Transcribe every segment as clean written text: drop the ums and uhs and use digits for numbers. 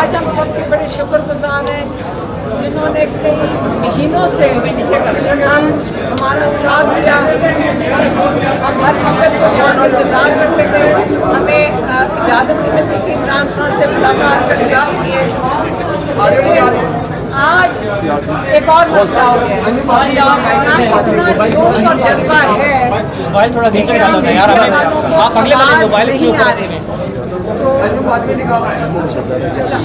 آج ہم سب کے بڑے شکر گزار ہیں جنہوں نے کئی مہینوں سے ہمارا ساتھ دیا. ہم ہر وقت کو یہاں انتظار کرتے تھے, ہمیں اجازت ملتی تھی عمران خان سے ملاقات کرنے کے لیے. آج ایک اور مسئلہ ہو گیا, اتنا جوش اور جذبہ ہے موبائل تھوڑا نیچے ڈالا تھا یار, آپ اگلے والے موبائل کے اوپر رکھے ہیں. تو اچھا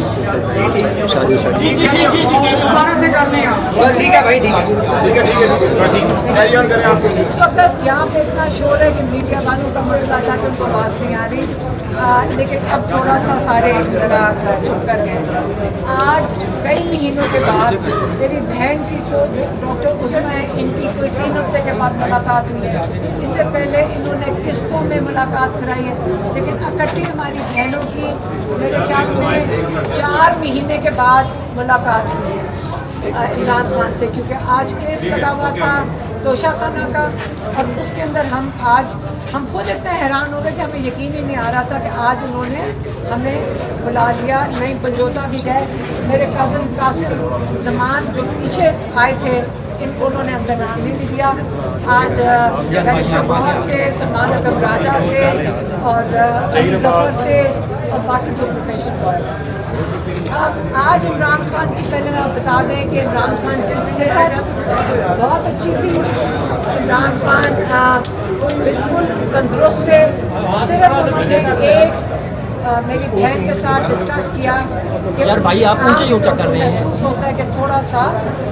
اس وقت یہاں پہ اتنا شور ہے کہ میڈیا والوں کا مسئلہ تھا کہ ان کو آواز نہیں آ رہی, لیکن اب تھوڑا سا سارے ذرا چپ کر گئے. آج کئی مہینوں کے بعد میری بہن کی تو ڈاکٹر عظما ہے, ان کی کوئی 3 ہفتے کے بعد ملاقات ہوئی ہے. اس سے پہلے انہوں نے قسطوں میں ملاقات کرائی ہے, لیکن اکٹھی ہماری بہنوں کی میرے خیال میں 4 مہینے کے بعد ملاقات ہوئی ہے عمران خان سے, کیونکہ آج کیس لگا ہوا تھا توشہ خانہ کا, اور اس کے اندر ہم خود اتنے حیران ہو گئے کہ ہمیں یقین ہی نہیں آ رہا تھا کہ آج انہوں نے ہمیں بلا لیا. نئی پنجوتا بھی گئے, میرے کزن قاسم زمان جو پیچھے آئے تھے ان کو انہوں نے اندر آنے نہیں دیا. آج بیرسٹر گوہر تھے, سلمان اکرم راجہ تھے, اور علی ظفر تھے, اور باقی جو پروفیشن بوائے. آج عمران خان کی پہلے آپ بتا دیں کہ عمران خان کی صحت بہت اچھی تھی. عمران خان بالکل تندرست تھے. صرف انہوں نے ایک میری بہن کے ساتھ ڈسکس کیا کہ یار بھائی آپ اونچے ہی اونچا کر رہے ہیں, محسوس ہوتا ہے کہ تھوڑا سا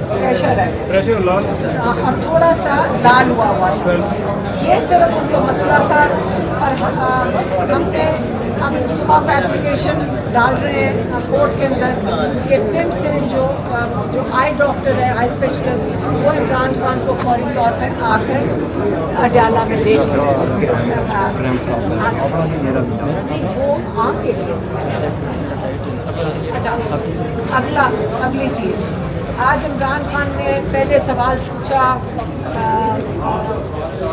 پریشر ہے اور تھوڑا سا لال ہوا ہے. یہ صرف ان کا مسئلہ تھا, اور ہم نے ہم صبح کا اپلیکیشن ڈال رہے ہیں کورٹ کے اندر کہ پم سے جو آئی ڈاکٹر ہے, آئی اسپیشلسٹ, وہ عمران خان کو فوری طور پر آ کر اڈیالہ میں دیکھ لیں. وہ آنکھ کے لیے. اچھا, اگلی چیز, آج عمران خان نے پہلے سوال پوچھا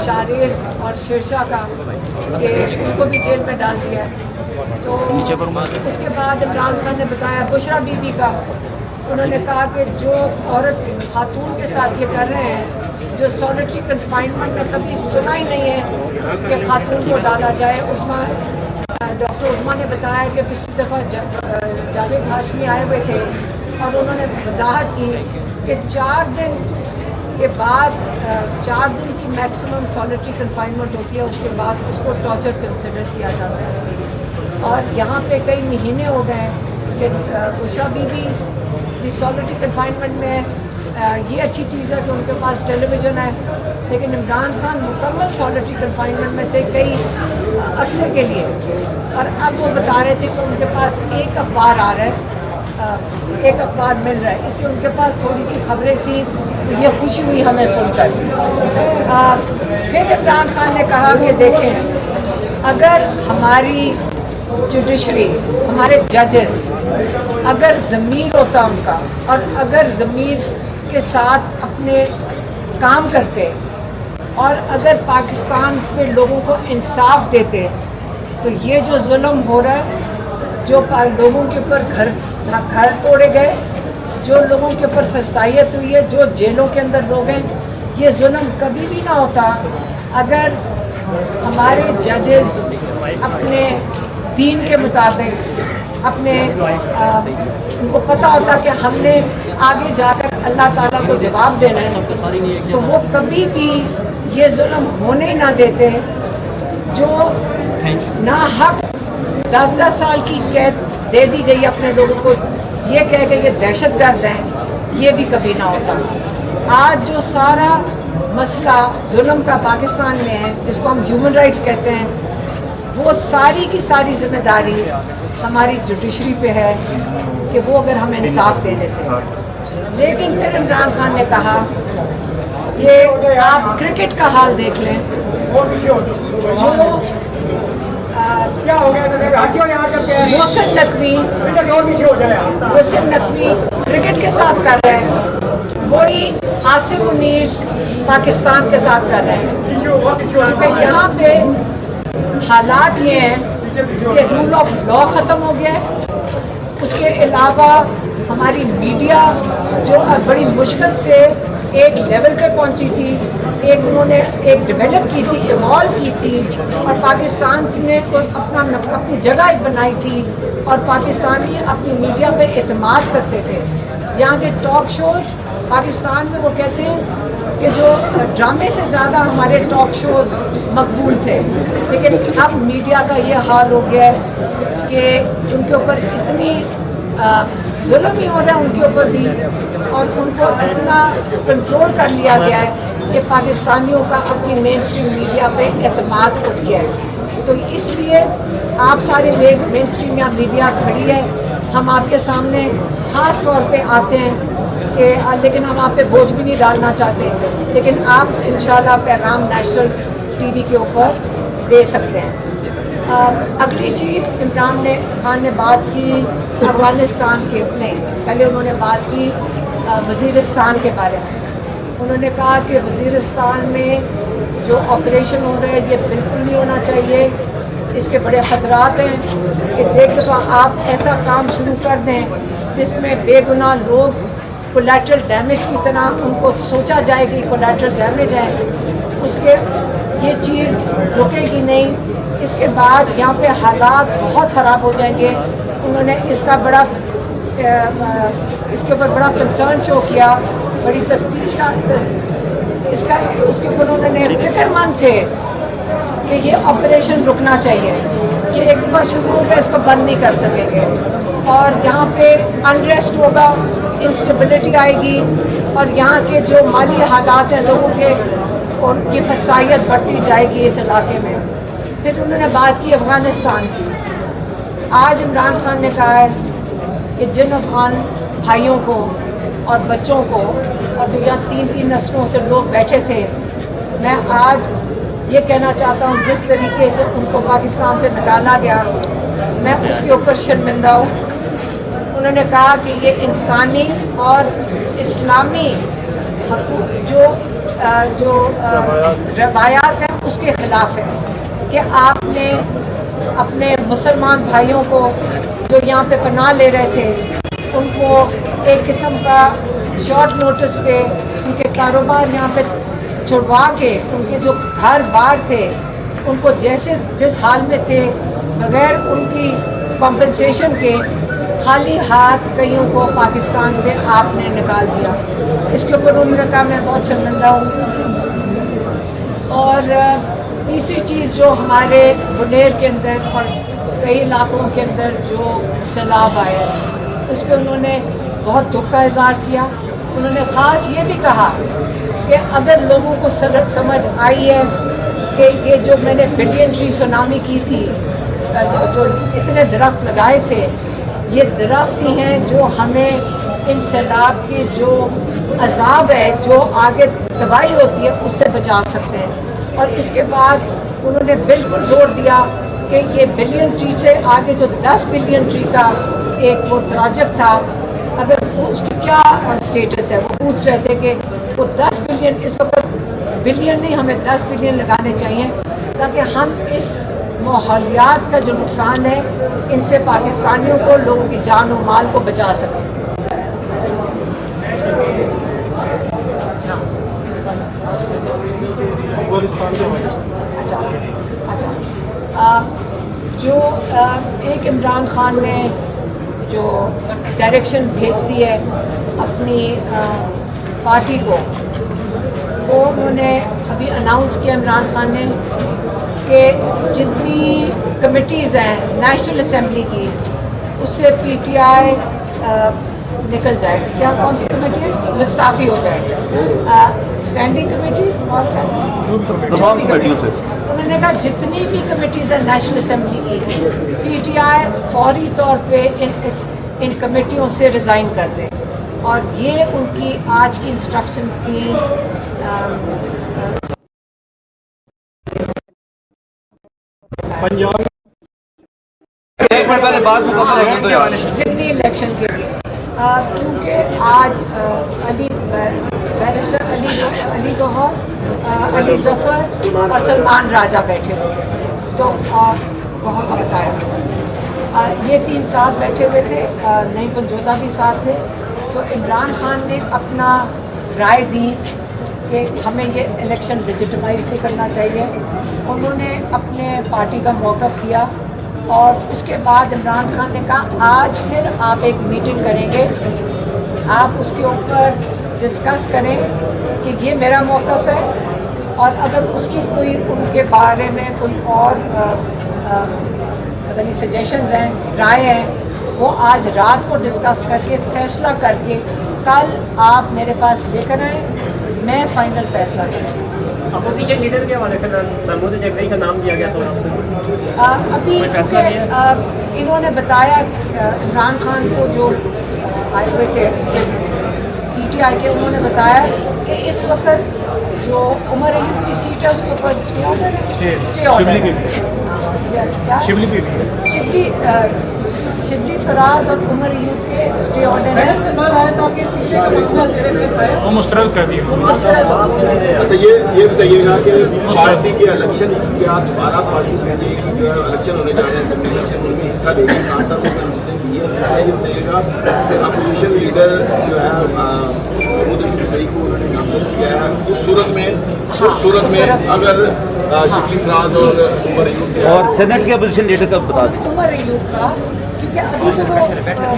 شاریز اور شیرشاہ کا کہ ان کو بھی جیل میں ڈال دیا. تو اس کے بعد عمران خان نے بتایا بشرا بی بی کا. انہوں نے کہا کہ جو عورت خاتون کے ساتھ یہ کر رہے ہیں, جو سولیٹری کنفائنمنٹ میں کبھی سنا ہی نہیں ہے کہ خاتون کو ڈالا جائے. ڈاکٹر عظما نے بتایا کہ پچھلی دفعہ جاوید ہاشمی آئے ہوئے تھے اور انہوں نے وضاحت کی کہ 4 دن کے بعد 4 دن کی میکسیمم سولیٹری کنفائنمنٹ ہوتی ہے, اس کے بعد اس کو ٹارچر کنسیڈر کیا جاتا ہے. اور یہاں پہ کئی مہینے ہو گئے کہ بشرا بی بھی سولیٹری کنفائنمنٹ میں ہے. یہ اچھی چیز ہے کہ ان کے پاس ٹیلی ویژن ہے, لیکن عمران خان مکمل سولیٹری کنفائنمنٹ میں تھے کئی عرصے کے لیے. اور اب وہ بتا رہے تھے کہ ان کے پاس ایک اخبار آ رہا ہے, ایک اخبار مل رہا ہے, اس سے ان کے پاس تھوڑی سی خبریں تھیں, تو یہ خوشی ہوئی ہمیں سن کر. پھر عمران خان نے کہا کہ دیکھیں, اگر ہماری جوڈیشری, ہمارے ججز, اگر ضمیر ہوتا ان کا, اور اگر ضمیر کے ساتھ اپنے کام کرتے, اور اگر پاکستان کے لوگوں کو انصاف دیتے, تو یہ جو ظلم ہو رہا ہے, جو لوگوں کے اوپر گھر توڑے گئے, جو لوگوں کے اوپر فسادیت ہوئی ہے, جو جیلوں کے اندر لوگ ہیں, یہ ظلم کبھی بھی نہ ہوتا اگر ہمارے ججز اپنے دین کے مطابق اپنے ان کو پتہ ہوتا کہ ہم نے آگے جا کر اللہ تعالیٰ کو جواب دینا ہے, تو وہ کبھی بھی یہ ظلم ہونے ہی نہ دیتے. جو ناحق 10 سال کی قید دے دی گئی اپنے لوگوں کو, یہ کہہ کہ یہ دہشت گرد ہیں, یہ بھی کبھی نہ ہوتا. آج جو سارا مسئلہ ظلم کا پاکستان میں ہے, جس کو ہم ہیومن رائٹس کہتے ہیں, وہ ساری کی ساری ذمہ داری ہماری جوڈیشری پہ ہے کہ وہ اگر ہمیں انصاف دے دیتے. لیکن پھر عمران خان نے کہا کہ آپ کرکٹ کا حال دیکھ لیں, جو محسن نقوی کرکٹ کے ساتھ کر رہے ہیں, وہی آصف منیر پاکستان کے ساتھ کر رہے ہیں. کیونکہ یہاں پہ حالات یہ ہیں کہ رول آف لا ختم ہو گیا ہے, اس کے علاوہ ہماری میڈیا جو بڑی مشکل سے ایک لیول پہ پہنچی تھی، انہوں نے ایک ڈیولپ کی تھی، ایوالو کی تھی، اور پاکستان نے اپنی جگہ بنائی تھی، اور پاکستانی اپنی میڈیا پہ اعتماد کرتے تھے. یہاں کے ٹاک شوز پاکستان میں وہ کہتے ہیں کہ جو ڈرامے سے زیادہ ہمارے ٹاک شوز مقبول تھے، لیکن اب میڈیا کا یہ حال ہو گیا ہے کہ ان کے اوپر اتنی ظلم ہی ہو رہا ہے، ان کے اوپر بھی، اور ان کو اتنا کنٹرول کر لیا گیا ہے کہ پاکستانیوں کا اپنی مین اسٹریم میڈیا پہ اعتماد اٹھ گیا ہے. تو اس لیے آپ سارے مین اسٹریم یا میڈیا کھڑی ہے، ہم آپ کے سامنے خاص طور پہ آتے ہیں کہ لیکن ہم آپ پہ بوجھ بھی نہیں ڈالنا چاہتے، لیکن آپ انشاءاللہ پیغام نیشنل ٹی وی کے اوپر دے سکتے ہیں. اگلی چیز عمران خان نے بات کی افغانستان کے پہلے انہوں نے بات کی وزیرستان کے بارے میں. انہوں نے کہا کہ وزیرستان میں جو آپریشن ہو رہا ہے یہ بالکل نہیں ہونا چاہیے، اس کے بڑے خطرات ہیں کہ ایک دفعہ آپ ایسا کام شروع کر دیں جس میں بے گناہ لوگ کولیٹرل ڈیمیج کی طرح ان کو سوچا جائے کہ کولیٹرل ڈیمیج ہے، اس کے یہ چیز رکے گی نہیں. اس کے بعد یہاں پہ حالات بہت خراب ہو جائیں گے. انہوں نے اس کے اوپر بڑا کنسرن شو کیا، بڑی تفتیش کا اس کے اوپر انہوں نے فکر مند تھے کہ یہ آپریشن رکنا چاہیے، کہ ایک دفعہ شروع ہو گیا اس کو بند نہیں کر سکیں گے، اور یہاں پہ انریسٹ ہوگا، انسٹیبلٹی آئے گی، اور یہاں کے جو مالی حالات ہیں لوگوں کے ان کی فسادیت بڑھتی جائے گی اس علاقے میں. پھر انہوں نے بات کی افغانستان کی. آج عمران خان نے کہا ہے کہ جن افغان بھائیوں کو اور بچوں کو، اور جو یہاں 3 نسلوں سے لوگ بیٹھے تھے، میں آج یہ کہنا چاہتا ہوں جس طریقے سے ان کو پاکستان سے نکالا گیا میں اس کے اوپر شرمندہ ہوں. انہوں نے کہا کہ یہ انسانی اور اسلامی جو روایات ہیں اس کے خلاف ہے کہ آپ نے اپنے مسلمان بھائیوں کو جو یہاں پہ پناہ لے رہے تھے ان کو ایک قسم کا شارٹ نوٹس پہ ان کے کاروبار یہاں پہ چھڑوا کے ان کے جو گھر بار تھے ان کو جس حال میں تھے بغیر ان کی کمپنسیشن کے خالی ہاتھ کئیوں کو پاکستان سے آپ نے نکال دیا. اس کے اوپر انہوں نے کہا میں بہت شرمندہ ہوں. اور تیسری چیز جو ہمارے بنیر کے اندر اور کئی علاقوں کے اندر جو سیلاب آیا اس پہ انہوں نے بہت دکھ کا اظہار کیا. انہوں نے خاص یہ بھی کہا کہ اگر لوگوں کو سمجھ آئی ہے کہ یہ جو میں نے بلین ٹری سونامی کی تھی، جو اتنے درخت لگائے تھے، یہ درخت ہی ہیں جو ہمیں ان سیلاب کے جو عذاب ہے جو آگے تباہی ہوتی ہے اس سے بچا سکتے ہیں. اور اس کے بعد انہوں نے بالکل زور دیا کہ یہ بلین ٹری سے آگے جو 10 بلین ٹری کا ایک وہ پروجیکٹ تھا، اگر اس کی کیا سٹیٹس ہے، وہ پوچھ رہے تھے کہ وہ 10 بلین اس وقت بلین نہیں، ہمیں 10 بلین لگانے چاہیے تاکہ ہم اس ماحولیات کا جو نقصان ہے ان سے پاکستانیوں کو، لوگوں کی جان و مال کو بچا سکیں. اچھا جو ایک عمران خان نے جو ڈائریکشن بھیج دی ہے اپنی پارٹی کو، وہ انہوں نے ابھی اناؤنس کیا عمران خان نے کہ جتنی کمیٹیز ہیں نیشنل اسمبلی کی اس سے پی ٹی آئی نکل جائے. کیا کون سی کمیٹی ہے؟ مستعفی ہو جائے. اسٹینڈنگ کمیٹیز اور تمام کمیٹیوں سے انہوں نے کہا جتنی بھی کمیٹیز ہیں نیشنل اسمبلی کی، پی ٹی آئی فوری طور پہ ان کمیٹیوں سے ریزائن کر دے. اور یہ ان کی آج کی انسٹرکشنز تھیں. ضمنی الیکشن کے لیے، کیونکہ آج بیرسٹر علی گوہر، علی ظفر اور سلمان راجہ بیٹھے ہوئے تو بہت بتایا. یہ 3 ساتھ بیٹھے ہوئے تھے، نئی پنجوتا بھی ساتھ تھے. تو عمران خان نے اپنا رائے دی کہ ہمیں یہ الیکشن لیجیٹمائز نہیں کرنا چاہیے. انہوں نے اپنے پارٹی کا موقف دیا اور اس کے بعد عمران خان نے کہا آج پھر آپ ایک میٹنگ کریں گے، آپ اس کے اوپر ڈسکس کریں کہ یہ میرا موقف ہے، اور اگر اس کی کوئی ان کے بارے میں کوئی اور پتہ نہیں سجیشنز ہیں، رائے ہیں، وہ آج رات کو ڈسکس کر کے فیصلہ کر کے کل آپ میرے پاس لے کر آئیں، میں فائنل فیصلہ کروں. اپوزیشن لیڈر کے حوالے سے محمود جعفری کا نام دیا گیا تو ابھی انہوں نے بتایا عمران خان کو جو آئے ہوئے تھے پی ٹی آئی کے، انہوں نے بتایا کہ اس وقت جو عمر ایوب کی سیٹ ہے اس کے اوپر اسٹے آرڈر شبلی فراز اور عمر ایوب کے اسٹے آرڈر ہے. مسترد کر دیا. اچھا یہ بتائیے گا کہ پارٹی کے الیکشن کیا دوبارہ پارٹی جو ہے الیکشن ہونے جا رہے ہیں، اسمبلی الیکشن ان میں حصہ لے گی؟ خان صاحب نے کنڈیشن دی ہے. یہ بتائیے گا کہ اپوزیشن لیڈر جو ہے محمود جعفری کو انہوں نے نامزد کیا ہے، اس صورت میں اگر شبلی فراز اور عمر ایوب اور سینٹ کے اپوزیشن لیڈر کا بتا دیں. عمر ایوب کا، کیونکہ ابھی تو وہ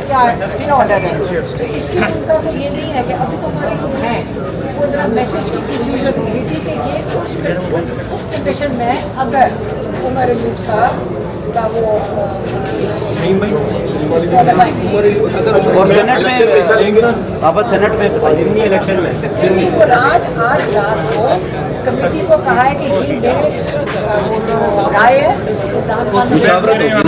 کیا اسٹے آرڈر ہے، تو اس لیے ان کا تو یہ نہیں ہے کہ ابھی تو عمر ایوب ہیں. وہ ذرا میسیج کی کنفیوژن ہو گئی تھی کہ یہ اس کنڈیشن میں اگر عمر ایوب صاحب کا وہ اور سینٹ میں واپس سینٹ میں الیکشن میں وہ آج رات کو کمیٹی کو کہا ہے کہ یہ میرے رائے ہے، مشاورت ہوگی نا.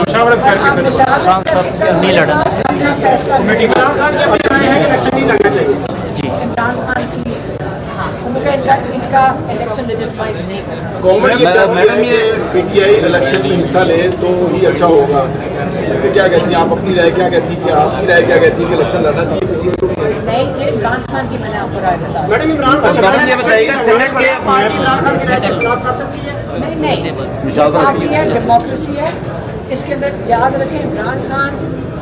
اپنا فیصلہ عمران خان کے بتانے ہیں کہ الیکشن نہیں لگنا چاہیے. عمران خان کی ان کا الیکشن لیجیٹمائز نہیں کرنا. گورنمنٹ یہ چاہتی ہے کہ پی ٹی آئی الیکشن میں حصہ لے تو ہی اچھا ہوگا. اس پہ کیا کہتی ہیں آپ؟ اپنی رائے کیا کہتی ہے کہ آپ کی رائے کیا کہتی ہے کہ الیکشن لڑنا چاہیے پی ٹی آئی کو؟ نہیں، یہ عمران خان کی میں نے آپ کو رائے بتا. میڈم عمران خان یہ بتائیے گا سینٹ کے پارٹی عمران خان کی رائے سے اختلاف کر سکتی ہے؟ نہیں، مشاورت پارٹی ہے، ڈیموکریسی ہے. اس کے اندر یاد رکھیں عمران خان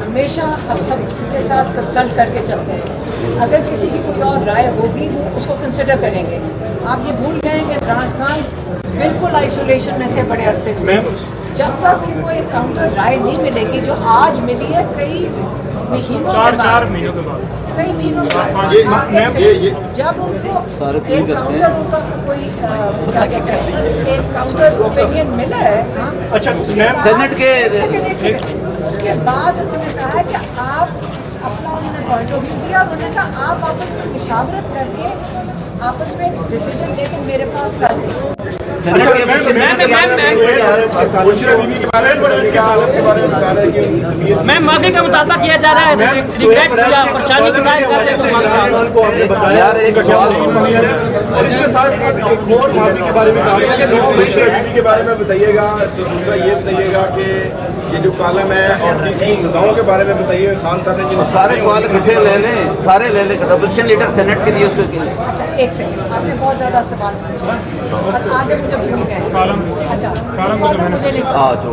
ہمیشہ اب سب کے ساتھ کنسلٹ کر کے چلتے ہیں. اگر کسی کی کوئی اور رائے ہوگی وہ اس کو کنسیڈر کریں گے. آپ یہ بھول گئے کہ عمران خان بالکل آئسولیشن میں تھے بڑے عرصے سے. جب تک ان کو ایک کاؤنٹر رائے نہیں ملے گی جو آج ملی ہے کئی مہینوں کے بعد، کئی مہینوں کے بعد، جب ان کو ایک کاؤنٹر ان کا کوئی کیا کہتے ہیں ایک کاؤنٹر اوپینین ملا ہے سینٹ کے اس کے بعد انہوں نے کہا کہ آپ اپنا انہوں نے پوائنٹ آف ویو دیا. انہوں نے کہا آپ آپس میں مشاورت کر کے آپس میں ڈیسیجن لے کے میرے پاس کر دیں. سینٹ کے اپوزیشن میں معافی کا مطالبہ کیا جا رہا ہے، ریگریٹ یا پریشانی کی ظاہر کر یار ایک سوال اور اس کے ساتھ ایک اور معافی کے بارے میں کہا کہ بشرا کے بارے میں بتائیے گا. تو دوسرا یہ بتائیے گا کہ یہ جو کالم ہے اور تیسری سزاؤں کے بارے میں بتائیے. خان صاحب نے سارے سوال اکٹھے لے لیں، سارے لے لیں. اپوزیشن لیڈر سینٹ کے لیے اس کو اچھا ایک سیکنڈ، آپ نے بہت زیادہ سوال پوچھے اور آگے مجھے بھول گئے. اچھا مجھے نہیں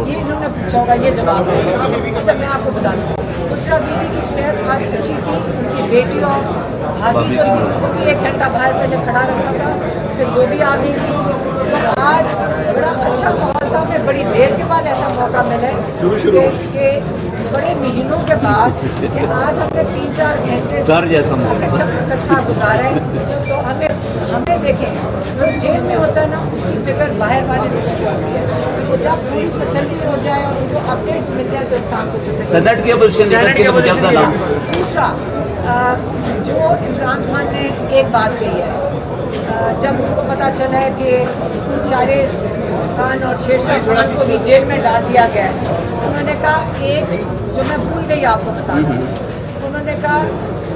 یہ انہوں نے پوچھا ہوگا، یہ جواب ہے. اچھا میں آپ کو بتا دوں، بشرا بیوی کی صحت آج اچھی تھی. ان کی بیٹی اور بھابھی جو تھی ان کو بھی 1 گھنٹہ باہر پہلے کھڑا رکھا تھا، پھر وہ بھی آ گئی تھی. تو آج بڑا اچھا ماحول تھا. ہمیں بڑی دیر کے بعد ایسا موقع ملا کہ بڑے مہینوں کے بعد کہ آج ہم نے 3-4 گھنٹے گھر جیسا اکٹھا گزارے. تو ہمیں دیکھیں جو جیل میں ہوتا ہے نا اس کی فکر باہر والے لوگوں کو ہوتی ہے. وہ جب تھوڑی تسلی ہو جائے اور ان کو اپڈیٹس مل جائے تو انسان کو تسلی. سینٹ کے اپوزیشن لیڈر کے مجدد نام. دوسرا جو عمران خان نے ایک بات کہی ہے، جب ان کو پتہ چلا ہے کہ شارث خان اور شیر شاہ خان کو بھی جیل میں ڈال دیا گیا ہے، انہوں نے کہا ایک جو میں بھول گئی آپ کو بتانا، انہوں نے کہا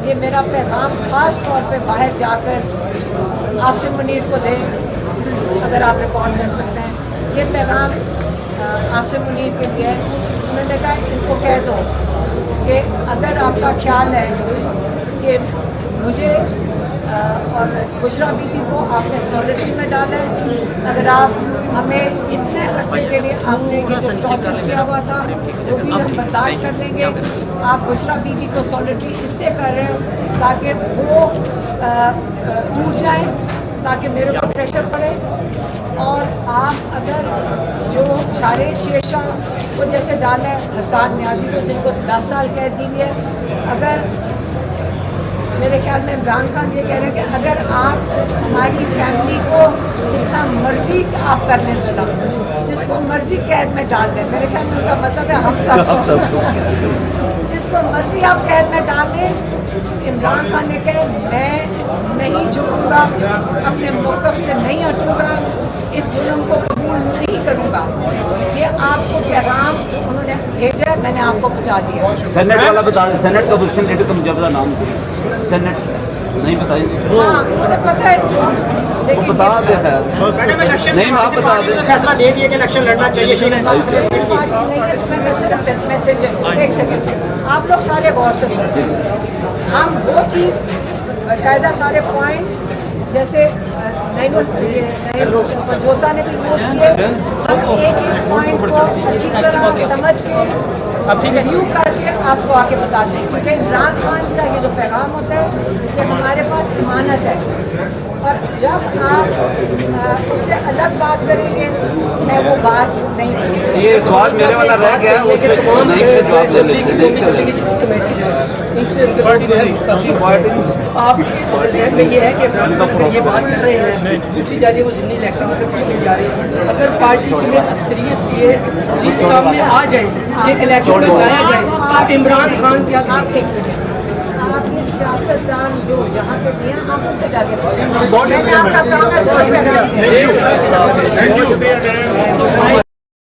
یہ میرا پیغام خاص طور پہ باہر جا کر عاصم منیر کو دیں، اگر آپ ریکارڈ کر سکتے ہیں. یہ پیغام عاصم منیر کے لیے ہے. انہوں نے کہا ان کو کہہ دو کہ اگر آپ کا خیال ہے کہ مجھے اور بشرا بی بی کو آپ نے سولٹری میں ڈالا ہے. اگر آپ ہمیں اتنے عرصے کے لیے آپ نے ٹارچر کیا ہوا تھا وہ بھی ہم برداشت کر لیں گے. آپ بشرا بی بی کو سولٹری اس لیے کر رہے ہیں تاکہ وہ ٹوٹ جائیں, تاکہ میرے اوپر پریشر پڑے. اور آپ اگر جو شارع شیرشاہ کو جیسے ڈالا ہے, حسان نیازی کو جن کو 10 سال قید دی ہے, اگر میرے خیال میں عمران خان یہ کہہ رہے ہیں کہ اگر آپ ہماری فیملی کو جتنا مرضی آپ کر لیں ظلم, جس کو مرضی قید میں ڈال دیں, میرے خیال میں ان کا مطلب ہے ہم سب جس کو مرضی آپ قید میں ڈال لیں. عمران خان نے کہا میں نہیں جھکوں گا, اپنے موقف سے نہیں ہٹوں گا, اس ظلم کو قبول نہیں کروں گا. یہ آپ کو پیغام انہوں نے بھیجا ہے, میں نے آپ کو پہنچا دیا. سینٹ والا بتا دیں, سینٹ کا پوزیشن لیڈر کا مجھے نام سینٹ نہیں بتائیں. ہاں انہوں نے پتہ ہے, لیکن بتا دیتا ہے نہیں, آپ بتا دیں. فیصلہ دے دیا کہ الیکشن لڑنا چاہیے. صرف میسنجر. ایک سیکنڈ, آپ لوگ سارے غور سے سنیں. ہم وہ چیز باقاعدہ سارے پوائنٹس جیسے جوتا نے بھی نوٹ کیے, ہم ایک ایک پوائنٹ کو اچھی طرح سمجھ کے ریویو کر کے آپ کو آگے بتاتے ہیں. کیونکہ عمران خان کا یہ جو پیغام ہوتا ہے کہ ہمارے پاس امانت ہے, اور جب آپ اس سے الگ بات کریں گے میں وہ بات نہیں کروں. یہ سوال میرے والا رہ گیا ہے, اس سے نہیں سے جواب دے لیتے. آپ کے ذہن میں یہ ہے کہ اگر یہ بات کر رہے ہیں دوسری جا رہی ہے وہ ضمنی الیکشن میں جا رہی ہے, اگر پارٹی کی اکثریت یہ چیز سامنے آ جائے کہ الیکشن میں جایا جائے, آپ عمران خان کیا آپ ایک سیکنڈ, آپ یہ سیاستدان جو جہاں پہ دیا آپ ان سے جا کے پوچھیں. میں نے آپ کا کام ہے سمجھ میں